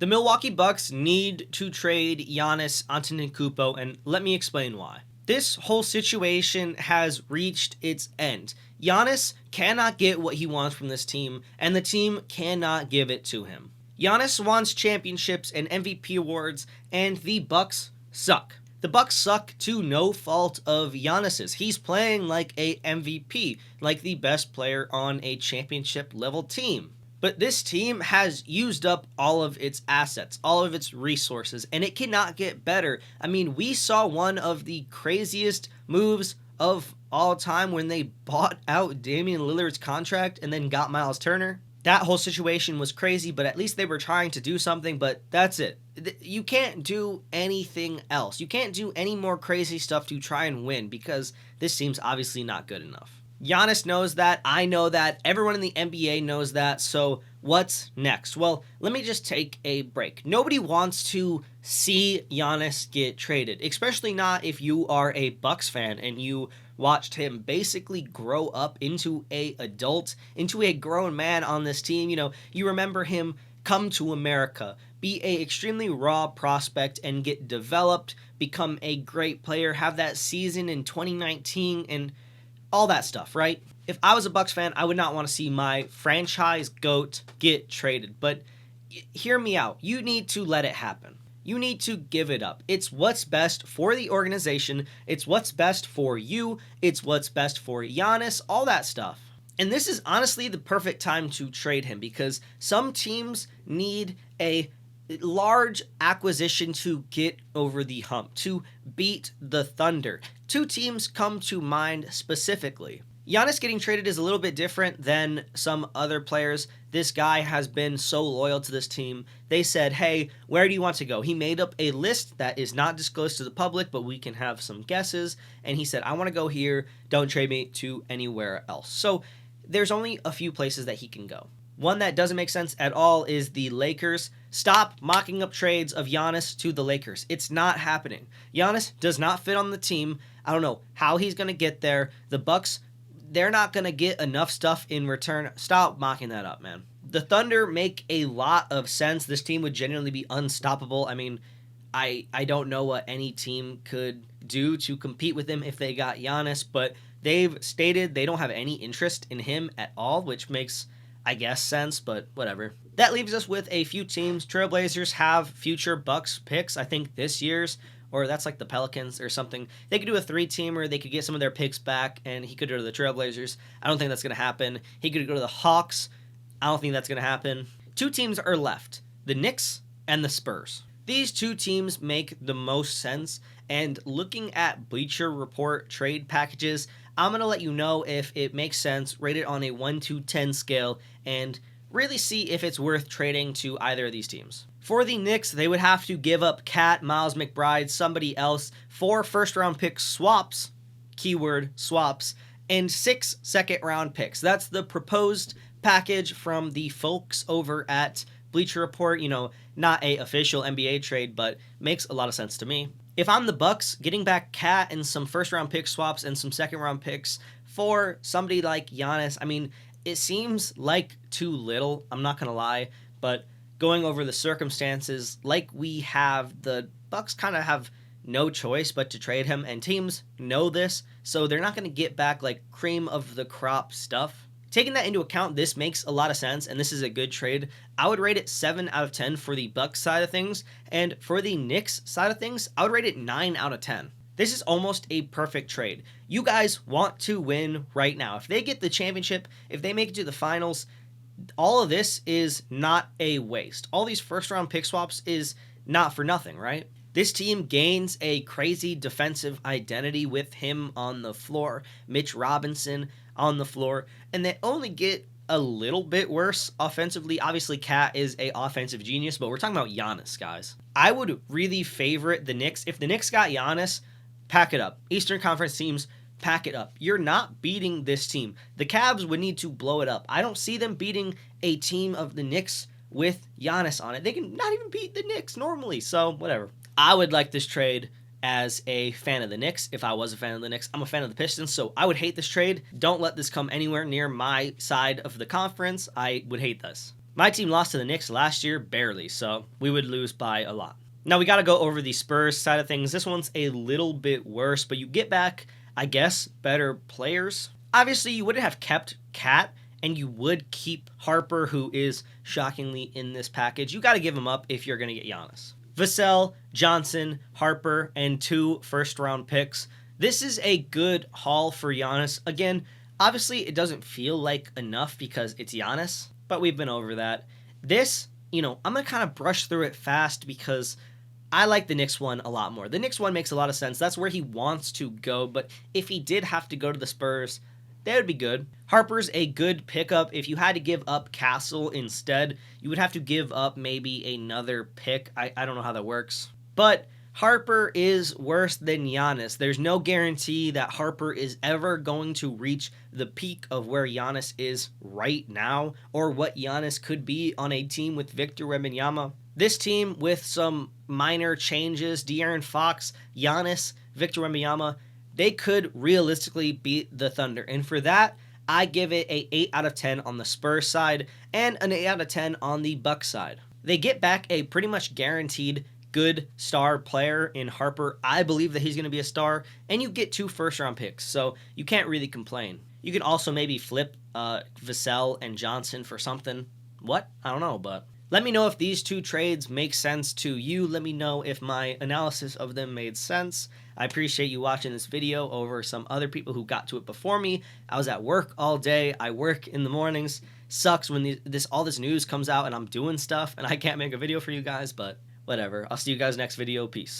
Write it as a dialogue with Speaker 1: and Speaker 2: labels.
Speaker 1: The Milwaukee Bucks need to trade Giannis Antetokounmpo, and let me explain why. This whole situation has reached its end. Giannis cannot get what he wants from this team, and the team cannot give it to him. Giannis wants championships and MVP awards, and the Bucks suck. The Bucks suck to no fault of Giannis's. He's playing like a MVP, like the best player on a championship level team. But this team has used up all of its assets, all of its resources, and it cannot get better. I mean, we saw one of the craziest moves of all time when they bought out Damian Lillard's contract and then got Miles Turner. That whole situation was crazy, but at least they were trying to do something, but that's it. You can't do anything else. You can't do any more crazy stuff to try and win because this team's obviously not good enough. Giannis knows that, I know that, everyone in the NBA knows that, so what's next? Well, let me just take a break. Nobody wants to see Giannis get traded, especially not if you are a Bucks fan and you watched him basically grow up into a adult, into a grown man on this team. You know, you remember him come to America, be a extremely raw prospect and get developed, become a great player, have that season in 2019 and all that stuff, right? If I was a Bucks fan, I would not want to see my franchise GOAT get traded. But hear me out. You need to let it happen. You need to give it up. It's what's best for the organization. It's what's best for you. It's what's best for Giannis, all that stuff. And this is honestly the perfect time to trade him because some teams need a large acquisition to get over the hump, to beat the Thunder. Two teams come to mind specifically. Giannis getting traded is a little bit different than some other players. This guy has been so loyal to this team. They said, hey, where do you want to go? He made up a list that is not disclosed to the public, but we can have some guesses. And he said, I want to go here. Don't trade me to anywhere else. So there's only a few places that he can go. One that doesn't make sense at all is the Lakers. Stop mocking up trades of Giannis to the Lakers. It's not happening. Giannis does not fit on the team. I don't know how he's going to get there. The Bucks, they're not going to get enough stuff in return. Stop mocking that up, man. The Thunder make a lot of sense. This team would genuinely be unstoppable. I mean, I don't know what any team could do to compete with them if they got Giannis, but they've stated they don't have any interest in him at all, which makes, I guess, sense, but whatever. That leaves us with a few teams. Trailblazers have future Bucks picks, I think this year's, or that's like the Pelicans or something. They could do a 3-teamer. They could get some of their picks back, and he could go to the Trailblazers. I don't think that's going to happen. He could go to the Hawks. I don't think that's going to happen. Two teams are left, the Knicks and the Spurs. These two teams make the most sense, and looking at Bleacher Report trade packages, I'm going to let you know if it makes sense, rate it on a 1 to 10 scale, and really see if it's worth trading to either of these teams. For the Knicks, they would have to give up Cat, Miles McBride, somebody else, 4 first-round pick swaps, keyword swaps, and 6 second-round picks. That's the proposed package from the folks over at Bleacher Report. You know, not a official NBA trade, but makes a lot of sense to me. If I'm the Bucks, getting back Cat and some first-round pick swaps and some second-round picks for somebody like Giannis, I mean, it seems like too little, I'm not going to lie, but going over the circumstances like we have, the Bucks kind of have no choice but to trade him, and teams know this, so they're not going to get back like cream of the crop stuff. Taking that into account, this makes a lot of sense, and this is a good trade. I would rate it 7 out of 10 for the Bucks side of things, and for the Knicks side of things, I would rate it 9 out of 10. This is almost a perfect trade. You guys want to win right now. If they get the championship, if they make it to the finals, all of this is not a waste. All these first-round pick swaps is not for nothing, right? This team gains a crazy defensive identity with him on the floor, Mitch Robinson on the floor, and they only get a little bit worse offensively. Obviously, Cat is a offensive genius, but we're talking about Giannis, guys. I would really favorite the Knicks. If the Knicks got Giannis, pack it up. Eastern Conference teams, pack it up. You're not beating this team. The Cavs would need to blow it up. I don't see them beating a team of the Knicks with Giannis on it. They can not even beat the Knicks normally, so whatever. I would like this trade as a fan of the Knicks. If I was a fan of the Knicks, I'm a fan of the Pistons, so I would hate this trade. Don't let this come anywhere near my side of the conference. I would hate this. My team lost to the Knicks last year barely, so we would lose by a lot. Now we got to go over the Spurs side of things. This one's a little bit worse, but you get back, I guess, better players. Obviously, you wouldn't have kept Cat, and you would keep Harper, who is shockingly in this package. You got to give him up if you're going to get Giannis. Vassell, Johnson, Harper, and 2 first-round picks. This is a good haul for Giannis. Again, obviously, it doesn't feel like enough because it's Giannis, but we've been over that. This, I'm going to kind of brush through it fast because I like the Knicks one a lot more. The Knicks one makes a lot of sense. That's where he wants to go, but if he did have to go to the Spurs, that would be good. Harper's a good pickup. If you had to give up Castle instead, you would have to give up maybe another pick. I don't know how that works. But Harper is worse than Giannis. There's no guarantee that Harper is ever going to reach the peak of where Giannis is right now or what Giannis could be on a team with Victor Wembanyama. This team with some minor changes, De'Aaron Fox, Giannis, Victor Wembanyama, they could realistically beat the Thunder. And for that, I give it a 8 out of 10 on the Spurs side and an 8 out of 10 on the Bucks side. They get back a pretty much guaranteed good star player in Harper. I believe that he's going to be a star, and you get 2 first-round picks, so you can't really complain. You can also maybe flip Vassell and Johnson for something. What? I don't know, but let me know if these 2 trades make sense to you. Let me know if my analysis of them made sense. I appreciate you watching this video over some other people who got to it before me. I was at work all day. I work in the mornings. Sucks when all this news comes out and I'm doing stuff and I can't make a video for you guys, but whatever. I'll see you guys next video. Peace.